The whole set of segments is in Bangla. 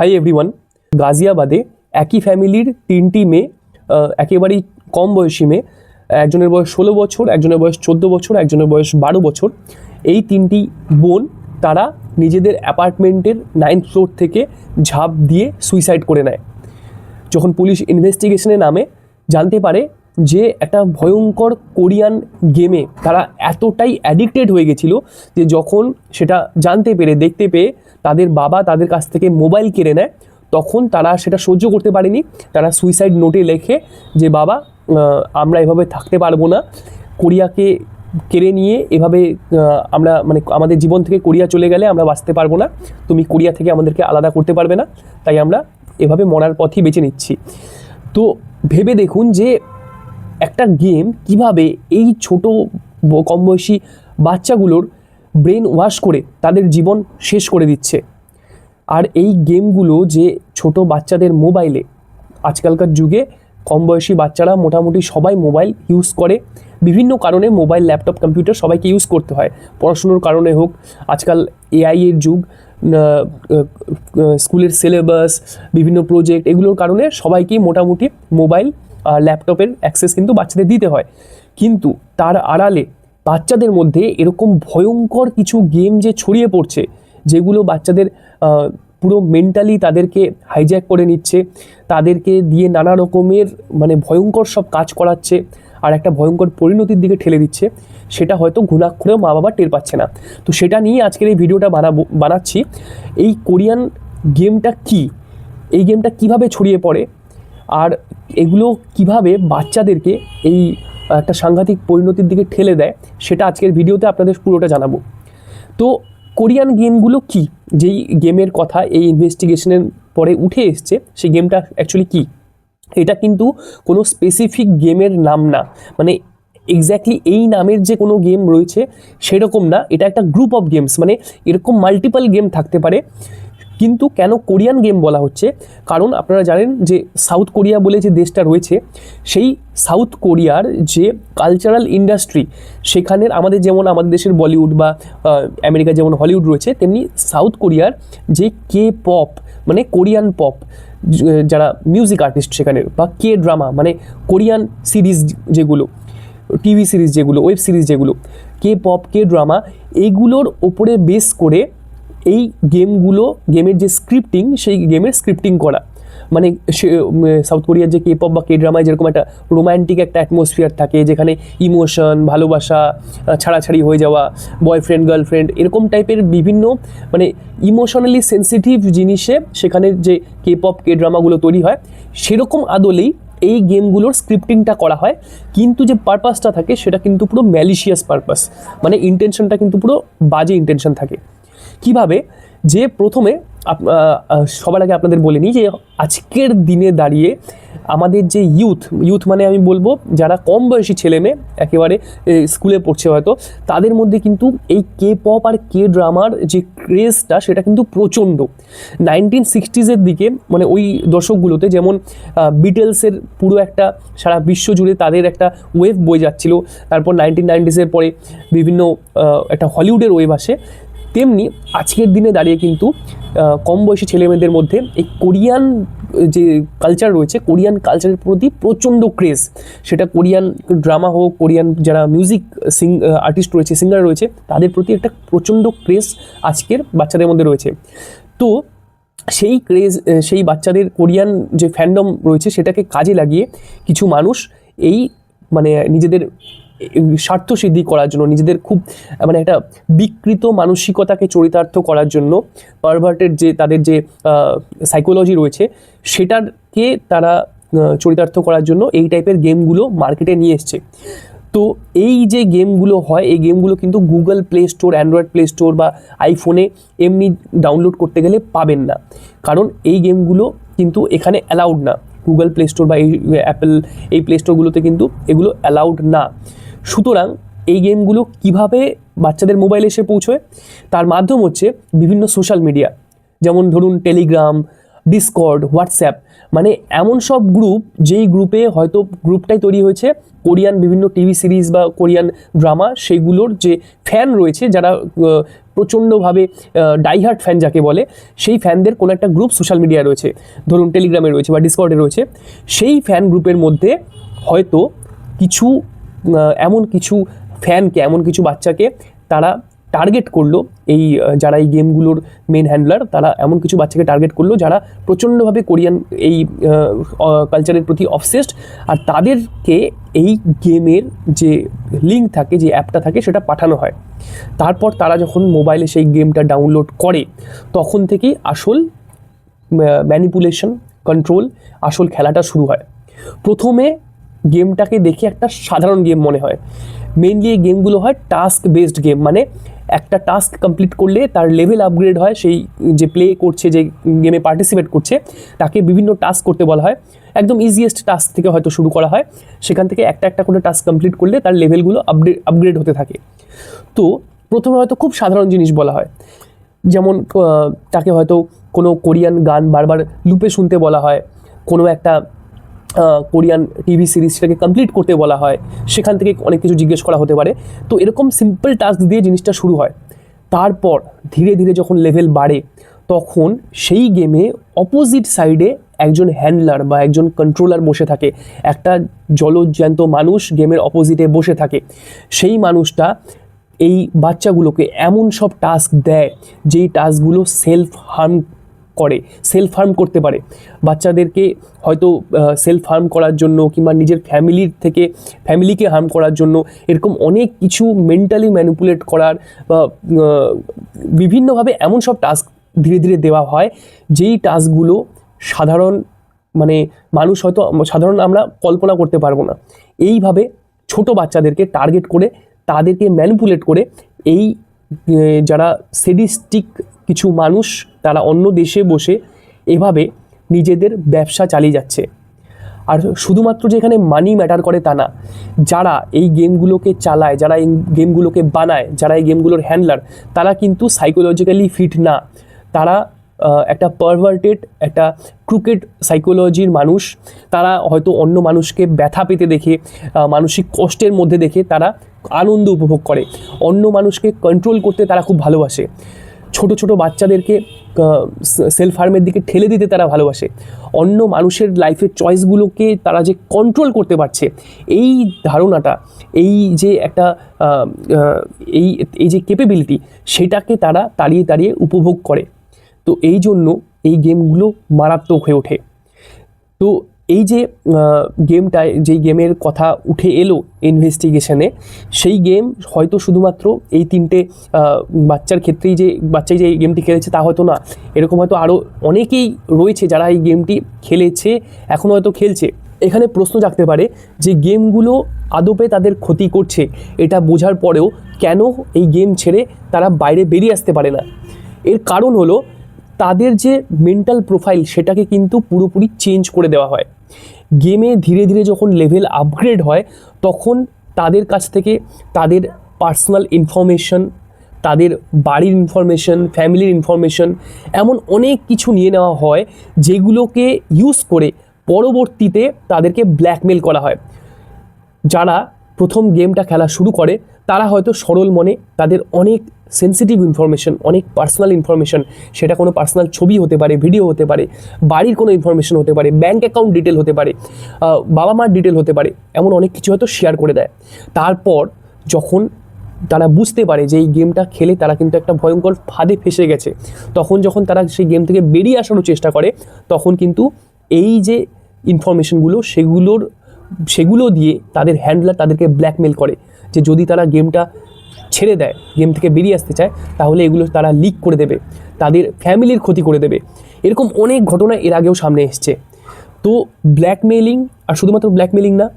Hi everyone. গাজিয়াবাদে একই ফ্যামিলির তিনটি মেয়ে, একেবারেই কম বয়সী মেয়ে, একজনের বয়স 16 বছর, একজনের বয়স 14 বছর, একজনের বয়স 12 বছর। এই তিনটি বোন তারা নিজেদের অ্যাপার্টমেন্টের 9th ফ্লোর থেকে ঝাঁপ দিয়ে সুইসাইড করে নেয়। যখন পুলিশ ইনভেস্টিগেশনে নামে জানতে পারে যে একটা ভয়ঙ্কর কোরিয়ান গেমে তারা এতটাই অ্যাডিক্টেড হয়ে গেছিলো যে যখন সেটা জানতে পেরে, দেখতে পেয়ে তাদের বাবা তাদের কাছ থেকে মোবাইল কেড়ে নেয়, তখন তারা সেটা সহ্য করতে পারেনি। তারা সুইসাইড নোটে লেখে যে বাবা, আমরা এভাবে থাকতে পারবো না, কোরিয়াকে কেড়ে নিয়ে এভাবে আমরা আমাদের জীবন থেকে কোরিয়া চলে গেলে আমরা বাঁচতে পারবো না, তুমি কোরিয়া থেকে আমাদেরকে আলাদা করতে পারবে না, তাই আমরা এভাবে মরার পথই বেছে নিচ্ছি। তো ভেবে দেখুন যে একটা গেম কিভাবে এই ছোট কম বয়সী বাচ্চাগুলোর ব্রেন ওয়াশ করে তাদের জীবন শেষ করে দিচ্ছে। আর এই গেমগুলো যে ছোট বাচ্চাদের মোবাইলে, আজকালকার যুগে কম বয়সী বাচ্চারা মোটামুটি সবাই মোবাইল ইউজ করে বিভিন্ন কারণে। মোবাইল, ল্যাপটপ, কম্পিউটার সবাইকে ইউজ করতে হয়, পড়াশুনোর কারণে হোক, আজকাল এআই এর যুগ, স্কুলের সিলেবাস, বিভিন্ন প্রজেক্ট, এগুলোর কারণে সবাইকেই মোটামুটি মোবাইল আর ল্যাপটপের অ্যাক্সেস কিন্তু বাচ্চাদের দিতে হয়। কিন্তু তার আড়ালে বাচ্চাদের মধ্যে এরকম ভয়ঙ্কর কিছু গেম যে ছড়িয়ে পড়ছে, যেগুলো বাচ্চাদের পুরো মেন্টালি তাদেরকে হাইজ্যাক করে নিচ্ছে, তাদেরকে দিয়ে নানা রকমের ভয়ঙ্কর সব কাজ করাচ্ছে আর একটা ভয়ঙ্কর পরিণতির দিকে ঠেলে দিচ্ছে, সেটা হয়তো ঘুণাক্ষরেও মা বাবা টের পাচ্ছে না। তো সেটা নিয়ে আজকের এই ভিডিওটা বানাচ্ছি। এই কোরিয়ান গেমটা কি, এই গেমটা কিভাবে ছড়িয়ে পড়ে, আর এগুলো কিভাবে বাচ্চাদেরকে এই একটা সাংঘাতিক পরিণতির দিকে ঠেলে দেয়, সেটা আজকের ভিডিওতে আপনাদের পুরোটা জানাবো। তো কোরিয়ান গেমগুলো কি, যেই গেমের কথা এই ইনভেস্টিগেশনের পরে উঠে এসছে, সেই গেমটা অ্যাকচুয়ালি কি? এটা কিন্তু কোনো স্পেসিফিক গেমের নাম না, এক্স্যাক্টলি এই নামের যে কোনো গেম রয়েছে সেরকম না। এটা একটা গ্রুপ অফ গেমস, এরকম মাল্টিপল গেম থাকতে পারে। কিন্তু কেন কোরিয়ান গেম বলা হচ্ছে? কারণ আপনারা জানেন যে সাউথ কোরিয়া বলে যে দেশটা রয়েছে, সেই সাউথ কোরিয়ার যে কালচারাল ইন্ডাস্ট্রি, সেখানের আমাদের যেমন আমাদের দেশের বলিউড বা আমেরিকা যেমন হলিউড রয়েছে, তেমনি সাউথ কোরিয়ার যে কে পপ কোরিয়ান পপ, যারা মিউজিক আর্টিস্ট সেখানের, বা কে ড্রামা কোরিয়ান সিরিজ যেগুলো, টিভি সিরিজ যেগুলো, ওয়েব সিরিজ যেগুলো, কে পপ, কে ড্রামা, এইগুলোর ওপরে বেস করে এই গেমের যে স্ক্রিপ্টিং, সেই গেমের স্ক্রিপ্টিং করা। সাউথ কোরিয়ার যে কে পপ বা কে ড্রামায় যেরকম একটা রোম্যান্টিক একটা অ্যাটমসফিয়ার থাকে, যেখানে ইমোশন, ভালোবাসা, ছাড়াছাড়ি হয়ে যাওয়া, বয়ফ্রেন্ড গার্লফ্রেন্ড, এরকম টাইপের বিভিন্ন ইমোশনালি সেন্সিটিভ জিনিসে সেখানের যে কে পপ, কে ড্রামাগুলো তৈরি হয়, সেরকম আদলেই এই গেমগুলোর স্ক্রিপ্টিংটা করা হয়। কিন্তু যে পারপাসটা থাকে সেটা কিন্তু পুরো ম্যালিশিয়াস পারপাস, ইন্টেনশনটা কিন্তু পুরো বাজে ইন্টেনশন থাকে। কিভাবে? যে প্রথমে সবার আগে আপনাদের বলে নিই যে আজকের দিনে দাঁড়িয়ে আমাদের যে ইউথ আমি বলবো যারা কম বয়সী ছেলে মেয়ে, একেবারে স্কুলে পড়ছে হয়তো, তাদের মধ্যে কিন্তু এই কে পপ আর কে ড্রামার যে ক্রেজটা, সেটা কিন্তু প্রচণ্ড। 1960s দিকে ওই দশকগুলোতে যেমন বিটলসের পুরো একটা সারা বিশ্ব জুড়ে তাদের একটা ওয়েভ বয়ে যাচ্ছিল, তারপর 1990s পরে বিভিন্ন একটা হলিউডের ওয়েভ আসে, তেমনি আজকের দিনে দাঁড়িয়ে কিন্তু কম বয়সী ছেলেমেয়েদের মধ্যে এই কোরিয়ান যে কালচার রয়েছে, কোরিয়ান কালচারের প্রতি প্রচণ্ড ক্রেজ। সেটা কোরিয়ান ড্রামা হোক, কোরিয়ান যারা মিউজিক আর্টিস্ট রয়েছে, সিঙ্গার রয়েছে, তাদের প্রতি একটা প্রচণ্ড ক্রেজ আজকের বাচ্চাদের মধ্যে রয়েছে। তো সেই ক্রেজ, সেই বাচ্চাদের কোরিয়ান যে ফ্যান্ডম রয়েছে, সেটাকে কাজে লাগিয়ে কিছু মানুষ এই নিজেদের স্বার্থসিদ্ধি করার জন্য, নিজেদের খুব একটা বিকৃত মানসিকতাকে চরিতার্থ করার জন্য, পারভার্টেড যে তাদের যে সাইকোলজি রয়েছে, সেটাকে তারা চরিতার্থ করার জন্য এই টাইপের গেমগুলো মার্কেটে নিয়ে এসছে। তো এই যে গেমগুলো হয়, এই গেমগুলো কিন্তু Google play store, Android play store বা আইফোনে এমনি ডাউনলোড করতে গেলে পাবেন না, কারণ এই গেমগুলো কিন্তু এখানে অ্যালাউড না। গুগল প্লে স্টোর বা এই অ্যাপেল এই প্লে স্টোরগুলোতে কিন্তু এগুলো অ্যালাউড না। সুতরাং এই গেমগুলো কিভাবে বাচ্চাদের মোবাইলে এসে পৌঁছয়? তার মাধ্যম হচ্ছে বিভিন্ন সোশ্যাল মিডিয়া, যেমন ধরুন টেলিগ্রাম, ডিসকর্ড, হোয়াটসঅ্যাপ, মানে এমন সব গ্রুপ যেই গ্রুপে হয়তো গ্রুপটাই তৈরি হয়েছে কোরিয়ান বিভিন্ন টিভি সিরিজ বা কোরিয়ান ড্রামা, সেগুলোর যে ফ্যান রয়েছে যারা প্রচণ্ডভাবে ডাইহার্ট ফ্যান যাকে বলে, সেই ফ্যানদের কোনো একটা গ্রুপ সোশ্যাল মিডিয়ায় রয়েছে, ধরুন টেলিগ্রামে রয়েছে বা ডিসকর্ডে রয়েছে। সেই ফ্যান গ্রুপের মধ্যে হয়তো কিছু এমন কিছু ফ্যানকে, এমন কিছু বাচ্চাকে তারা টার্গেট করলো, এই যারা এই গেমগুলোর মেন হ্যান্ডলার, তারা এমন কিছু বাচ্চাকে টার্গেট করলো যারা প্রচণ্ডভাবে কোরিয়ান এই কালচারের প্রতি অবসেসড, আর তাদেরকে এই গেমের যে লিঙ্ক থাকে, যে অ্যাপটা থাকে, সেটা পাঠানো হয়। তারপর তারা যখন মোবাইলে সেই গেমটা ডাউনলোড করে, তখন থেকেই আসল ম্যানিপুলেশন, কন্ট্রোল, আসল খেলাটা শুরু হয়। প্রথমে গেমটাকে দেখে একটা সাধারণ গেম মনে হয়। মেইনলি এই গেমগুলো হয় টাস্ক বেসড গেম, মানে একটা টাস্ক কমপ্লিট করলে তার লেভেল আপগ্রেড হয়, সেই যে প্লে করছে, যে গেমে পার্টিসিপেট করছে, তাকে বিভিন্ন টাস্ক করতে বলা হয়। একদম ইজিয়েস্ট টাস্ক থেকে হয়তো শুরু করা হয়, সেখান থেকে একটা একটা করে টাস্ক কমপ্লিট করলে তার লেভেলগুলো আপগ্রেড হতে থাকে। তো প্রথমে হয়তো খুব সাধারণ জিনিস বলা হয়, যেমন তাকে হয়তো কোনো কোরিয়ান গান বারবার লুপে শুনতে বলা হয়, কোনো একটা কোরিয়ান টিভি সিরিজটাকে কমপ্লিট করতে বলা হয়, সেখান থেকে অনেক কিছু জিজ্ঞেস করা হতে পারে। তো এরকম সিম্পল টাস্ক দিয়ে জিনিসটা শুরু হয়। তারপর ধীরে ধীরে যখন লেভেল বাড়ে, তখন সেই গেমে অপোজিট সাইডে একজন হ্যান্ডলার বা একজন কন্ট্রোলার বসে থাকে, একটা জলজ্যান্ত মানুষ গেমের অপোজিটে বসে থাকে। সেই মানুষটা এই বাচ্চাগুলোকে এমন সব টাস্ক দেয়, যেই টাস্কগুলো সেলফ হার্ম করতে পারে। বাচ্চাদেরকে হয়তো সেলফ হার্ম করার জন্য, কিংবা নিজের ফ্যামিলিকে হার্ম করার জন্য, এরকম অনেক কিছু মেন্টালি ম্যানিপুলেট করার বা বিভিন্নভাবে এমন সব টাস্ক ধীরে ধীরে দেওয়া হয়, যেই টাস্কগুলো সাধারণ আমরা কল্পনা করতে পারবো না। এইভাবে ছোট বাচ্চাদেরকে টার্গেট করে, তাদেরকে ম্যানিপুলেট করে, এই যারা সেডিস্টিক কিছু মানুষ, তারা অন্য দেশে বসে এভাবে নিজেদের ব্যবসা চালিয়ে যাচ্ছে। আর শুধুমাত্র যে এখানে মানি ম্যাটার করে তা না, যারা এই গেমগুলোকে চালায়, যারা এই গেমগুলোকে বানায়, যারা এই গেমগুলোর হ্যান্ডলার, তারা কিন্তু সাইকোলজিক্যালি ফিট না। তারা একটা পারভার্টেড, একটা ক্রুকেড সাইকোলজির মানুষ। তারা হয়তো অন্য মানুষকে ব্যথা পেতে দেখে, মানসিক কষ্টের মধ্যে দেখে তারা আনন্দ উপভোগ করে। অন্য মানুষকে কন্ট্রোল করতে তারা খুব ভালোবাসে। ছোট ছোট বাচ্চাদেরকে সেলফ হার্মের দিকে ঠেলে দিতে তারা ভালোবাসে। অন্য মানুষের লাইফের চয়েসগুলোকে তারা যে কন্ট্রোল করতে পারছে, এই ধারণাটা, এই যে একটা এই যে ক্যাপেবিলিটি, সেটাকে তারা তাড়িয়ে তাড়িয়ে উপভোগ করে। তো এই জন্য এই গেমগুলো মারাত্মক হয়ে ওঠে। তো এই যে গেমটায়, যেই গেমের কথা উঠে এলো ইনভেস্টিগেশনে, সেই গেম হয়তো শুধুমাত্র এই 3টে বাচ্চার ক্ষেত্রেই যে বাচ্চাই যে এই গেমটি খেলেছে তা হয়তো না। এরকম হয়তো আরও অনেকেই রয়েছে যারা এই গেমটি খেলেছে, এখনও হয়তো খেলছে। এখানে প্রশ্ন জাগতে পারে যে গেমগুলো আদপে তাদের ক্ষতি করছে, এটা বোঝার পরেও কেন এই গেম ছেড়ে তারা বাইরে বেরিয়ে আসতে পারে না? এর কারণ হলো তাদের যে মেন্টাল প্রোফাইল, সেটাকে কিন্তু পুরোপুরি চেঞ্জ করে দেওয়া হয়। গেমে ধীরে ধীরে যখন লেভেল আপগ্রেড হয়, তখন তাদের কাছ থেকে তাদের পার্সোনাল ইনফরমেশন, তাদের বাড়ির ইনফরমেশন, ফ্যামিলির ইনফরমেশন, এমন অনেক কিছু নিয়ে নেওয়া হয়, যেগুলোকে ইউজ করে পরবর্তীতে তাদেরকে ব্ল্যাকমেল করা হয়। যারা প্রথম গেমটা খেলা শুরু করে, তারা হয়তো সরল মনে তাদের অনেক সেন্সিটিভ ইনফরমেশন, অনেক পার্সোনাল ইনফরমেশন, সেটা কোনো পার্সোনাল ছবি হতে পারে, ভিডিও হতে পারে, বাড়ির কোনো ইনফরমেশন হতে পারে, ব্যাঙ্ক অ্যাকাউন্ট ডিটেল হতে পারে, বাবা মার ডিটেল হতে পারে, এমন অনেক কিছু হয়তো শেয়ার করে দেয়। তারপর যখন তারা বুঝতে পারে যে এই গেমটা খেলে তারা কিন্তু একটা ভয়ঙ্কর ফাঁদে ফেসে গেছে, তখন যখন তারা সেই গেম থেকে বেরিয়ে আসারও চেষ্টা করে, তখন কিন্তু এই যে ইনফরমেশনগুলো, সেগুলো দিয়ে তাদের হ্যান্ডলার তাদেরকে ব্ল্যাকমেল করে যে যদি তারা গেমটা ছেড়ে দেয়, গেম থেকে বেরিয়ে আসতে চায়, তাহলে এগুলো তারা লিক করে দেবে, তাদের ফ্যামিলির ক্ষতি করে দেবে। এরকম অনেক ঘটনা এর আগেও সামনে এসছে। তো ব্ল্যাকমেলিং, আর শুধুমাত্র ব্ল্যাকমেলিং না,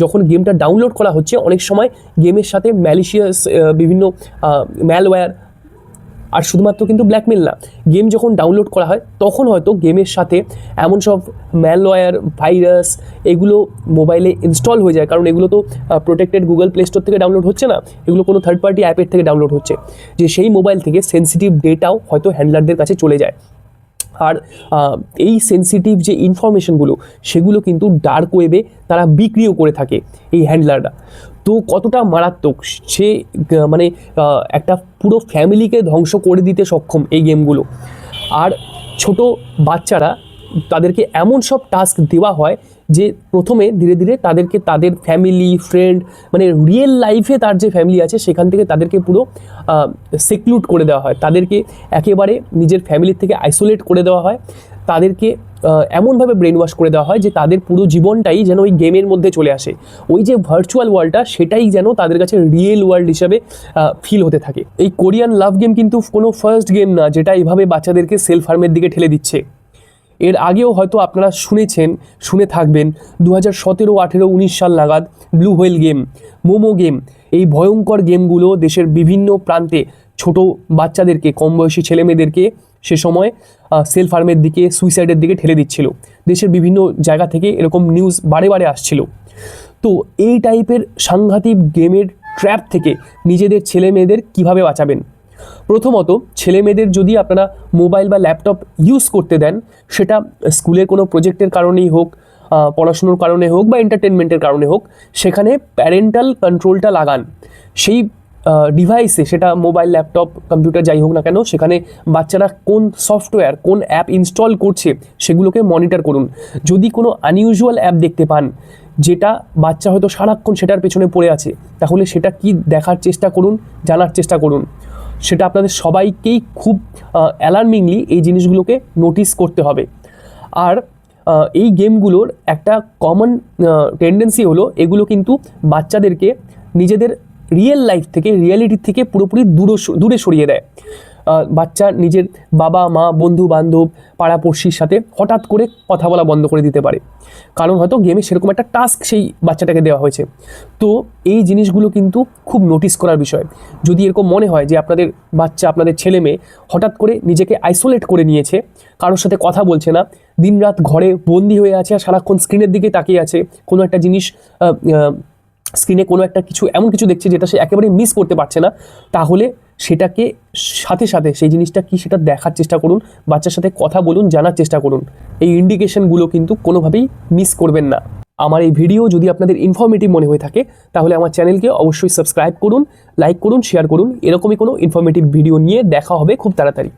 যখন গেমটা ডাউনলোড করা হচ্ছে, অনেক সময় গেমের সাথে ম্যালিশিয়াস বিভিন্ন ম্যালওয়্যার, আর শুধুমাত্র কিন্তু ব্ল্যাকমেল না, গেম যখন ডাউনলোড করা হয় তখন হয়তো গেমের সাথে এমন সব ম্যালওয়্যার, ভাইরাস, এগুলো মোবাইলে ইনস্টল হয়ে যায়। কারণ এগুলো তো প্রোটেক্টেড গুগল প্লে স্টোর থেকে ডাউনলোড হচ্ছে না, এগুলো কোনো থার্ড পার্টি অ্যাপের থেকে ডাউনলোড হচ্ছে, যে সেই মোবাইল থেকে সেন্সিটিভ ডেটাও হয়তো হ্যান্ডলারদের কাছে চলে যায়। আর এই সেন্সিটিভ যে ইনফরমেশনগুলো সেগুলো কিন্তু ডার্ক ওয়েবে তারা বিক্রিও করে থাকে এই হ্যান্ডলাররা। তো কতটা মারাত্মক, সে মানে একটা পুরো ফ্যামিলিকে ধ্বংস করে দিতে সক্ষম এই গেমগুলো। আর ছোট বাচ্চারা তাদেরকে এমন সব টাস্ক দেওয়া হয় যে প্রথমে ধীরে ধীরে তাদেরকে তাদের ফ্যামিলি ফ্রেন্ড মানে রিয়েল লাইফে তার যে ফ্যামিলি আছে সেখান থেকে তাদেরকে পুরো সেক্লুড করে দেওয়া হয়, তাদেরকে একেবারে নিজের ফ্যামিলির থেকে আইসোলেট করে দেওয়া হয়, তাদেরকে এমনভাবে ব্রেন ওয়াশ করে দেওয়া হয় যে তাদের পুরো জীবনটাই যেন ওই গেমের মধ্যে চলে আসে। ওই যে ভার্চুয়াল ওয়ার্ল্ডটা সেটাই যেন তাদের কাছে রিয়েল ওয়ার্ল্ড হিসাবে ফিল হতে থাকে। এই কোরিয়ান লাভ গেম কিন্তু কোনো ফার্স্ট গেম না যেটা এইভাবে বাচ্চাদেরকে সেলফ হার্মের দিকে ঠেলে দিচ্ছে। এর আগেও হয়তো আপনারা শুনে থাকবেন 2017, 18, 19 সাল নাগাদ Blue Whale game, Momo game, এই ভয়ঙ্কর গেমগুলো দেশের বিভিন্ন প্রান্তে ছোট বাচ্চাদেরকে, কম বয়সী ছেলেমেয়েদেরকে সে সময় সেলফ হার্মের দিকে, সুইসাইডের দিকে ঠেলে দিচ্ছিল। দেশের বিভিন্ন জায়গা থেকে এরকম নিউজ বারে বারে আসছিল। তো এই টাইপের সাংঘাতিক গেমের ট্র্যাপ থেকে নিজেদের ছেলে মেয়েদের কীভাবে বাঁচাবেন? প্রথমত, ছেলে মেয়েদের যদি আপনারা মোবাইল বা ল্যাপটপ ইউজ করতে দেন, সেটা স্কুলের কোনো প্রজেক্টের কারণেই হোক, পড়াশুনোর কারণে হোক বা এন্টারটেনমেন্টের কারণে হোক, সেখানে প্যারেন্টাল কন্ট্রোলটা লাগান। সেই ডিভাইসে, সেটা মোবাইল ল্যাপটপ কম্পিউটার যাই হোক না কেন, সেখানে বাচ্চারা কোন সফটওয়্যার কোন অ্যাপ ইনস্টল করছে সেগুলোকে মনিটর করুন। যদি কোনো আনইউজুয়াল অ্যাপ দেখতে পান যেটা বাচ্চা হয়তো সারাক্ষণ সেটার পেছনে পড়ে আছে, তাহলে সেটা কি দেখার চেষ্টা করুন, জানার চেষ্টা করুন। সেটা আপনাদের সবাইকেই খুব অ্যালার্মিংলি এই জিনিসগুলোকে নোটিস করতে হবে। আর এই গেমগুলোর একটা কমন টেন্ডেন্সি হলো এগুলো কিন্তু বাচ্চাদেরকে নিজেদের রিয়েল লাইফ থেকে, রিয়েলিটির থেকে পুরোপুরি দূরে সরিয়ে দেয়। বাচ্চা নিজের বাবা মা, বন্ধু বান্ধব, পাড়াপড়শির সাথে হঠাৎ করে কথা বলা বন্ধ করে দিতে পারে, কারণ হয়তো গেমে সেরকম একটা টাস্ক সেই বাচ্চাটাকে দেওয়া হয়েছে। তো এই জিনিসগুলো কিন্তু খুব নোটিস করার বিষয়। যদি এরকম মনে হয় যে আপনাদের বাচ্চা, আপনাদের ছেলে মেয়ে হঠাৎ করে নিজেকে আইসোলেট করে নিয়েছে, কারোর সাথে কথা বলছে না, দিনরাত ঘরে বন্দি হয়ে আছে আর সারাক্ষণ স্ক্রিনের দিকে তাকিয়ে আছে, কোনো একটা জিনিস স্ক্রিনে কোনো একটা কিছু এমন কিছু দেখছে যেটা সে একেবারে মিস করতে পারছে না, তাহলে সেটাকে সাথে সাথে সেই জিনিসটা কি সেটা দেখার চেষ্টা করুন, বাচ্চার সাথে কথা বলুন, জানার চেষ্টা করুন। এই ইন্ডিকেশনগুলো কিন্তু কোনোভাবেই মিস করবেন না। আমার এই ভিডিও যদি আপনাদের ইনফরমেটিভ মনে হয়ে থাকে তাহলে আমার চ্যানেলকে অবশ্যই সাবস্ক্রাইব করুন, লাইক করুন, শেয়ার করুন। এরকমই কোনো ইনফরমেটিভ ভিডিও নিয়ে দেখা হবে খুব তাড়াতাড়ি।